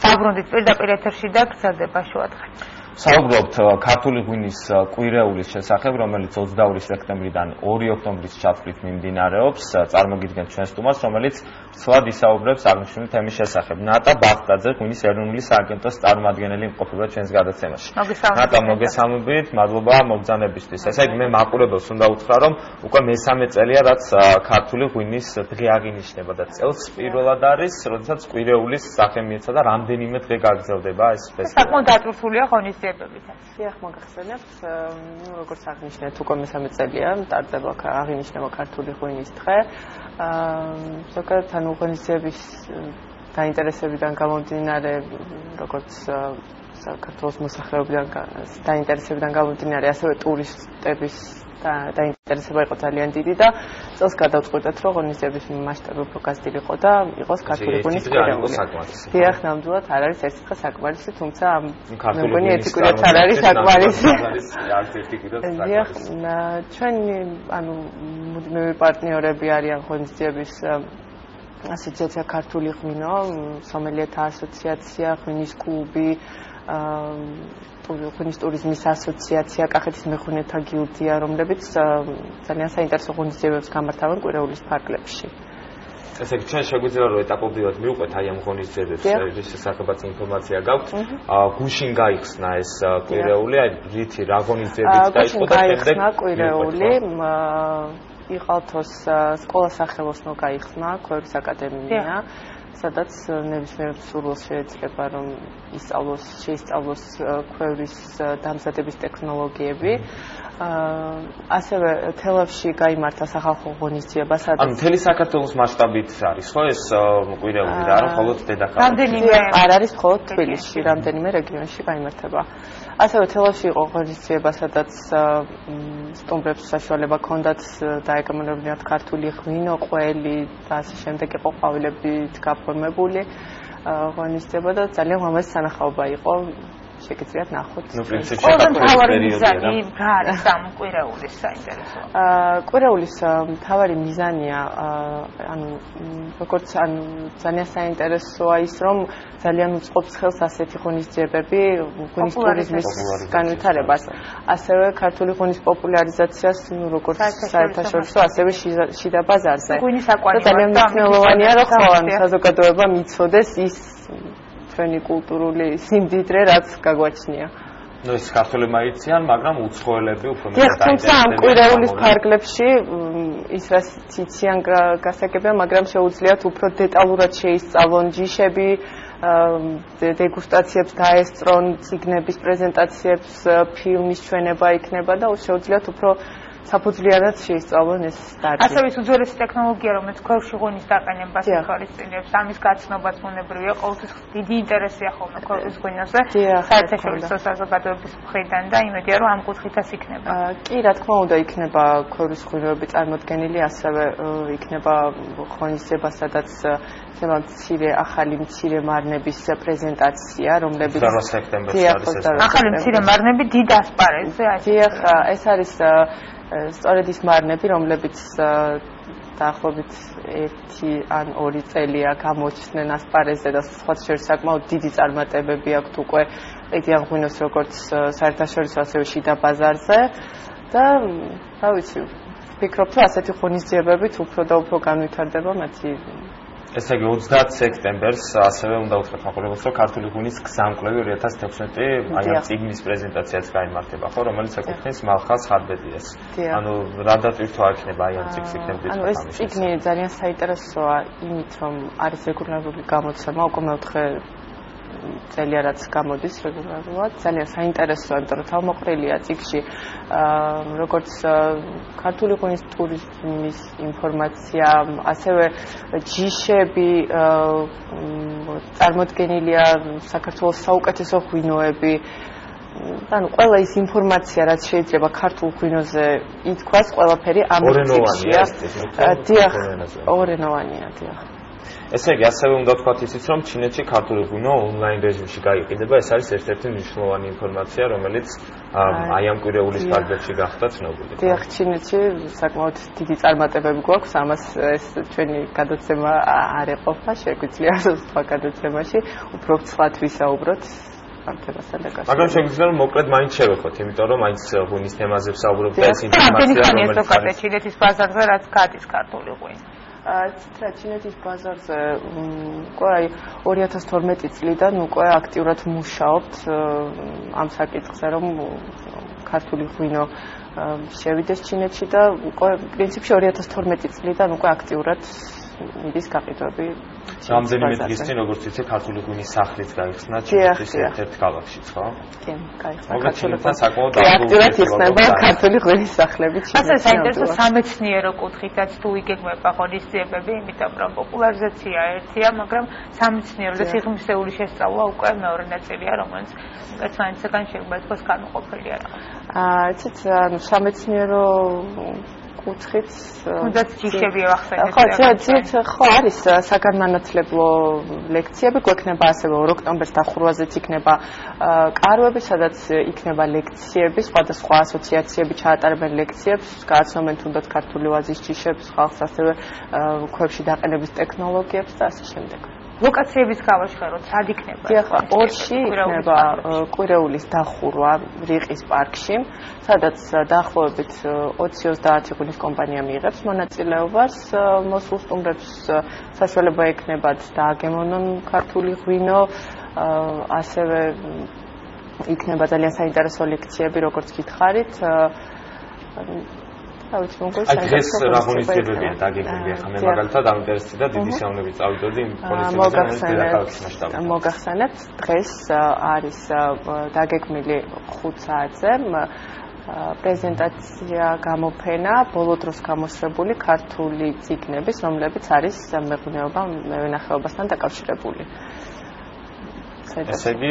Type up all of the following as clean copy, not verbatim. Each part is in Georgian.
დაბრუნდით პირდაპირ ეთერში და გრძელდება შუადღე. საუბრობთ ქართული ღვინის კვირეულის შესახებ, რომელიც 22 სექტემბრიდან 2 ოქტომბრის ჩათვლით მიმდინარეობს. წარმოგიდგენთ ჩვენ სტუმარს, რომელიც ცვლად ისაუბრებს აღნიშნული თემის შესახებ. ნატა ბახტაძე, ღვინის ეროვნული სააგენტოს წარმომადგენელი იმყოფება ჩვენს გადაცემაში. ნატა, მოგესალმებით, მადლობა მოგზაურობისთვის. ესე იგი, მე მაყურებელს უნდა უთხრა, რომ უკვე მესამე წელია, რაც ქართული ღვინის დღე აღინიშნება და წელს პირველად არის, როდესაც კვირეულის სახე მიეცა და რამდენიმე დღე გაგრძელდება ეს ფესტივალი. საკმაოდ დატვირთულია ღონისძიებებიც. დიახ, მოგახსენებთ, როგორც აღნიშნეთ, უკვე მესამე წელია ტარდება აღინიშნება ქართული ღვინის დღე. ზოგადად ანუ ღონისძიების დაინტერესებიდან გამომდინარე, როგორც საქართველოს მოსახლეობიდან დაინტერესებიდან გამომდინარე, ასევე ტურისტების დაინტერესება იყო ძალიან დიდი და წელს გადავწყვეტეთ, რომ ღონისძიების მასშტაბი უფრო გაზრდილიყო და იყოს ქართული ღვინის კვირეული. დიახ, ნამდვილად არ არის ერთი დღე საკმარისი, თუმცა მე მგონი ერთი კვირაც არ არის საკმარისი. დიახ, ჩვენი ანუ მუდმივი პარტნიორები არიან ღონისძიების ასოციაცია ქართული ღვინო, სომელიეთა ასოციაცია, ღვინის კლუბი, ღვინის ტურიზმის ასოციაცია, კახეთის მეღვინეთა გილდია, რომლებიც ძალიან საინტერესო ღონისძიებებს გამართავენ კვირეულის ფარგლებში. ესე იგი, ჩვენ შეგვიძლია რომ ეტაპობრივად მივყვეთ აი ამ ღონისძიებებს, რის შესახებაც ინფორმაცია გაქვთ. გუშინ გაიხსნა ეს კვირეული, აი რითი რა ღონისძიებით დაიწყო და შემდეგ კვირეული იყალთოს სკოლა სახელოსნო გაიხსნა ქვევრის აკადემია, სადაც ნებისმიერ სურვილს შეიძლება რომ შეისწავლოს ქვევრის დამზადების ტექნოლოგიები. ასევე თელავში გაიმართა სახალხო ღონისძიება, სადაც ანუ მთელი საქართველოს მასშტაბით არის ხო ეს კვირეული და არა მხოლოდ დედაქალაქში? არ არის მხოლოდ თბილისში, რამდენიმე რეგიონში გაიმართება. ასევე თელავში იყო ღონისძიება, სადაც სტუმრებს საშუალება ჰქონდათ დაეკამერებინათ ქართული ღვინო, ყველი და ასე შემდეგ იყო ყვავილებით გაფორმებული ღონისძიება და ძალიან ლამაზი სანახაობა იყო. შეგიძლიათ ნახოთ. ნუ პრინციპში მთავარი მიზანი რა არის ამ კვირეულის საინტერესო? კვირეულის მთავარი მიზანია ანუ როგორც ანუ ძალიან საინტერესოა ის რომ ძალიან უწყობს ხელს ასეთი ღონისძიებები ღვინის ტურიზმის განვითარებას. ასევე ქართული ღვინის პოპულარიზაციას ნუ როგორც საერთაშორისო ასევე შიდა ბაზარზე. ღვინის აკვარიუმი ძალიან მნიშვნელოვანია რომ ხო საზოგადოება მიცოდეს ის ჩვენი კულტურული სიმდიდრე, რაც გაგვაჩნია. ნუ ეს ქართველებმა იციან, მაგრამ უცხოელები უფრო მეტად დაინტერესებიან. თუმცა ამ კვირეულის ფარგლებში ის რაც იციან გასაგებია, მაგრამ შეუძლიათ უფრო დეტალურად შეისწავლონ ჯიშები, დეგუსტაციებს დაესწრონ, წიგნების პრეზენტაციებს, ფილმის ჩვენება იქნება და შეუძლიათ უფრო საფუძვლიანად შეისწავლონ ეს დარგი. ასევე ის უძველესი ტექნოლოგია, რომელიც ქვევში ღვინის დაყენებას ითვალისწინებს, ამის გაცნობაც ბუნებრივია, ყოველთვის დიდი ინტერესია ხოლმე ქვევრის ღვინოზე საერთაშორისო საზოგადოების მხრიდან და იმედია, რომ ამ კუთხითაც იქნება. კი, რა თქმა უნდა, იქნება ქვევრის ღვინოები წარმოდგენილი, ასევე იქნება ღონისძიება, სადაც მცირე ახალი მცირე მარნების პრეზენტაცია, რომლებიც 22 სექტემბერს არის ეს. ახალი მცირე მარნები დიდ ასპარეზზე არის. დიახ, ეს არის სწორედ ის მარნები, რომლებიც დაახლოებით 1 ან 2 წელია გამოჩნდნენ ასპარეზზე და სხვა შორის საკმაოდ დიდი წარმატებები აქვთ უკვე ყიდიან ღვინოს როგორც საერთაშორისო ასევე შიდა ბაზარზე და რა ვიცი, ვფიქრობ, რომ ასეთი ღონისძიებებით უფრო და უფრო განვითარდება მათი. ესე იგი 30 სექტემბერს ასევე უნდა უთხრათ მაყურებელს, რომ ქართული ღვინის გზამკვლევი 2016 აი ამ წიგნის პრეზენტაციაც გაიმართება, ხო, რომელიც ეკუთვნის მალხაზ ხარბედიას. ანუ რა დატვირთვა იქნება აი ამ წიგნის იქნებით. ანუ ეს წიგნი ძალიან საინტერესოა იმით, რომ არის რეგულარული გამოცემა, უკვე მეოთხე წელია რაც გამოდის რეგულარულად. ძალიან საინტერესოა, იმიტომ რომ თავმოყრილია წიგნში როგორც ქართული ღვინის ტურიზმის ინფორმაცია, ასევე ჯიშები, წარმოდგენილია საქართველოს საუკეთესო ღვინოები. ანუ ყველა ის ინფორმაცია, რაც შეიძლება ქართულ ღვინოზე ითქვას, ყველაფერი ამ წიგნშია. დიახ, ორენოვანია, დიახ. ესე იგი, ასევე უნდა ვთქვათ ისიც, რომ ჩინეთში ქართული ღვინო ონლაინ რეჟიმში გაიყიდება, ეს არის ერთ-ერთი მნიშვნელოვანი ინფორმაცია, რომელიც აი ამ კვირეულის ფარგლებში გახდა ცნობილი. დიახ, ჩინეთში საკმაოდ დიდი წარმატებები გვაქვს, ამას ეს ჩვენი გადაცემა არ ეყოფა, შეგვიძლია სხვა გადაცემაში უფრო ცვლად ვისაუბროთ. მაგრამ შეგვიძლია რომ მოკლედ მაინც შევეხოთ, იმიტომ რომ მაინც ღვინის თემაზე ვსაუბრობთ და ეს ინფორმაცია რომელიც არის ჩინეთის ბაზარზე რაც გადის ქართული ღვინი. ციტა ჩინეთის ბაზარზე უკვე 2012 წლიდან უკვე აქტიურად მუშაობთ ამ საკითხზე, რომ ქართული ღვინო შევიდეს ჩინეთში და უკვე პრინციპში 2012 წლიდან უკვე აქტიურად მიდის გაყიდვები. რამდენიმე დღის წინ, როგორც იცი, ქართული ღვინის სახლიც გაიხსნა ჩინეთის ერთ-ერთ ქალაქში, ხო? კი, გაიხსნა. ქართულთან საკმაოდ აქტიურად იხსნება ქართული ღვინის სახლები ჩინეთში. ასე საინტერესო სამეცნიერო კუთხითაც თუ იგეგმება ღონისძიებები, იმიტომ რომ პოპულარიზაცია ერთია, მაგრამ სამეცნიერო და სიღრმისეული შესწავლა უკვე მეორე ნაწილია, რომელიც ერთმანეთისგან შეიძლება ითქვას განუყოფელი არა. იცით, სამეცნიერო კუთხით თუნდაც ჯიშები ახსენეთ. ხო, არის საგანმანათლებლო ლექციები, გვექნება ასევე 2 ოქტომბერს დახურვაზეც იქნება კარვები, სადაც იქნება ლექციები, სხვადასხვა ასოციაციები ჩაატარებენ ლექციებს, გააცნობენ თუნდაც ქართული ვაზის ჯიშებს, ხალხს ასევე ქვებში დაყენების ტექნოლოგიებს და ასე შემდეგ. ლოკაციების გავაშხეროთ, სად იქნება? დიახ, ორში იქნება კვირეულის დახურვა რიყის პარკში, სადაც დაახლოებით 20-30 ღვინის კომპანია მიიღებს მონაწილეობას. მოსულ სტუმრებს საშუალება ექნებათ დააგემონონ ქართული ღვინო, ასევე იქნება ძალიან საინტერესო ლექციები, როგორც გითხარით. აი დღეს რა ღონისძიებებია დაგეგმილი, ახლა მე მაგალითად ამინტერესდი და დიდი სიამოვნებით წავიდოდი ღონისძიებაზე მასშტაბით. მოგახსენებთ, დღეს არის დაგეგმილი 5 საათზე პრეზენტაცია გამოფენა ბოლო დროს გამოსრებული ქართული წიგნების, რომლებიც არის მეღვინეობა, მევენახეობასთან დაკავშირებული. ესე იგი,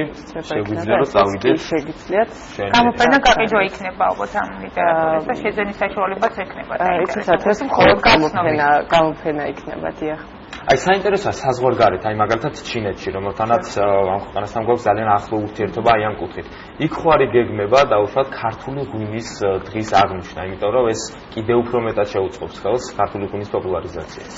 შეგვიძლია რომ წავიდეთ. შეგიძლიათ. გამოფენა გაყიდვა იქნება ალბათ ამ ლიტერატურის და შეძენის საშუალებაც ექნება. ეს მხოლოდ გამოფენა იქნება, დიახ. აი საინტერესოა საზღვარგარეთ, აი მაგალითად ჩინეთში, რომელთანაც ამ ქვეყანასთან გვაქვს ძალიან ახლო ურთიერთობა აი ამ კუთხით. იქ ხო არის გეგმება დაუშვათ ქართული ღვინის დღის აღნიშვნა, იმიტომ რომ ეს კიდევ უფრო მეტად შეუწყობს ხელს ქართული ღვინის პოპულარიზაციას.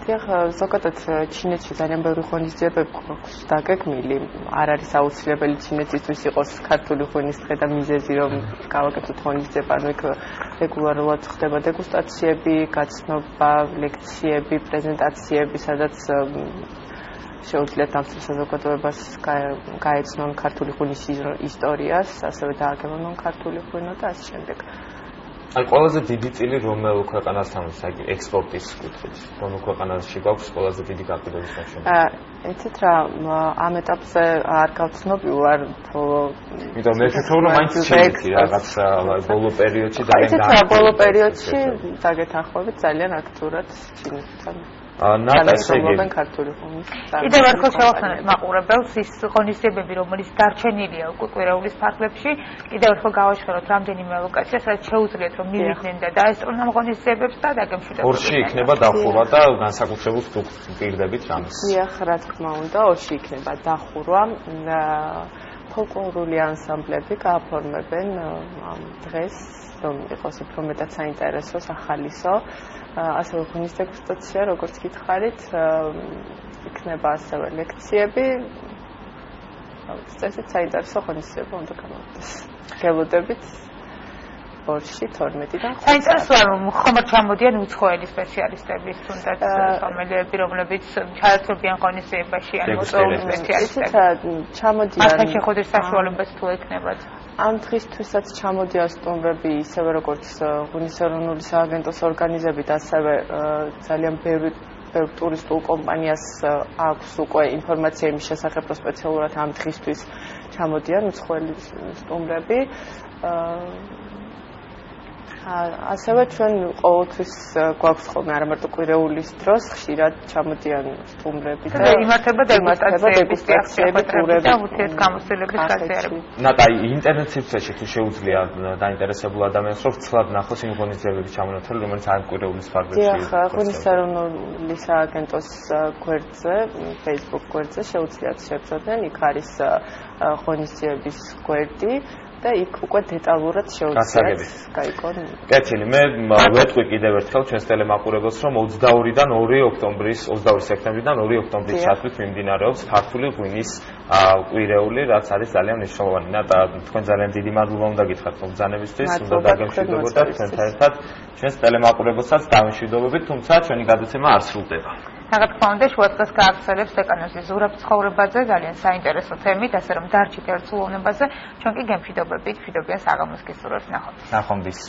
დიახ, ზოგადად ჩინეთში ძალიან ბევრი ღონისძიებები გვაქვს დაგეგმილი. არ არის აუცილებელი ჩინეთისთვის იყოს ქართული ღვინის დღე და მიზეზი რომ გავაკეთოთ ღონისძიება, ანუ იქ რეგულარულად ხდება დეგუსტაციები, გაცნობა, ლექციები, პრეზენტაციები, სადაც შეუძლიათ ამ საზოგადოებას გაეცნონ ქართული ღვინის ისტორიას, ასევე დააგემონონ ქართული ღვინო და ასე შემდეგ. აი ყველაზე დიდი წილი რომელ ქვეყანასთან არის ექსპორტის კუთხით? რომელ ქვეყანაში გვაქვს ყველაზე დიდი გაყიდვების მაჩვენებელი? იცით რა, ამ ეტაპზე არ გავცნობი ვარ, თუ იმიტომ მე ვფიქრობ რომ მაინც ჩინეთი რაღაც ბოლო პერიოდში ძალიან იცით რა, ბოლო პერიოდში დაგეთანხმებით ძალიან აქტიურად ჩინეთთან. ნატასეგები ქართული ღვინის. კიდევ ერთხელ შევახსენებთ მაყურებელს ის ღონისძიებები, რომელიც დარჩენილია უკვე კვირეულის ფარგლებში, კიდევ ერთხელ გავაშხეროთ რამდენიმე ლოკაცია, სადაც შეუძლიათ რომ მივიდნენ და დაესწრონ ამ ღონისძიებებს და დაგემშვიდობოთ. ორში იქნება დახურვა და განსაკუთრებულ სტუქტირდებით რამის. დიახ, რა თქმა უნდა, ორში იქნება დახურვა. ფოლკლორული ანსამბლები გააფორმებენ ამ დღეს, რომ იყოს უფრო მეტად საინტერესო, ახალისო. ასევე ღვინის დეგუსტაცია, როგორც გითხარით, იქნება ასევე ლექციები. წესით საინტერესო ღონისძიება უნდა გამოვიდეს. გელოდებით ორში 12-დან 5. საინტერესოა რომ ხომ ჩამოდიან უცხოელი სპეციალისტების, თუნდაც რომელები, რომლებიც ჩაერთვებიან ღონისძიებაში, ან მოწვეული სპეციალისტები. ჩამოდიან. ახლა შეხვედრის საშუალებაც თუ ექნებათ. ამ დღისთვისაც ჩამოდიან სტუმრები, ისევე როგორც ღვინის ეროვნული სააგენტოს ორგანიზებით, ასევე ძალიან ბევრი ტურისტულ კომპანიას აქვს უკვე ინფორმაცია იმის შესახებ, რომ სპეციალურად ამ დღისთვის ჩამოდიან უცხოელი სტუმრები. ასევე ჩვენ ყოველთვის გვაქვს ხოლმე არა მარტო კვირეულის დროს ხშირად ჩამოდიან სტუმრები და იმართება დეგუსტაციები, ტურები და ურთიერთგამოცდილების გაზიარება. ნატა ინტერნეტ სივრცეში თუ შეუძლია დაინტერესებულ ადამიანს რომ ცლად ნახოს იმ ღონისძიებების ჩამონათვალი, რომელიც ამ კვირეულის ფარგლებში. დიახ, ღვინის ეროვნული სააგენტოს გვერდზე, Facebook გვერდზე შეუძლიათ შევწოდენ, იქ არის ღონისძიების გვერდი. და იქ უკვე დეტალურად შეუძლიათ გაიგონ. კეთილი, მე ვეთქვი კიდევ ერთხელ ჩვენს ტელემაყურებელს, რომ 22-დან 22 სექტემბრიდან 2 ოქტომბრის ჩათვლით მიმდინარეობს ქართული ღვინის კვირეული, რაც არის ძალიან მნიშვნელოვანი. ნატა, თქვენ ძალიან დიდი მადლობა უნდა გითხრათ მომბრძანებისთვის, უნდა დაგემშვიდობოდეთ თქვენთან ერთად ჩვენს ტელემაყურებელსაც დამშვიდობებით, თუმცა ჩვენი გადაცემა არ სრულდება. რა თქმა უნდა, შუადღეს გააგრძელებს დეკანოზის ზურაბ ცხოვრებაზე ძალიან საინტერესო თემით, ასე რომ დარჩით ერთსულოვნებაზე, ჩვენ კი გემშვიდობებით, მშვიდობიან საღამოს გისურვებთ, ნახვამდის.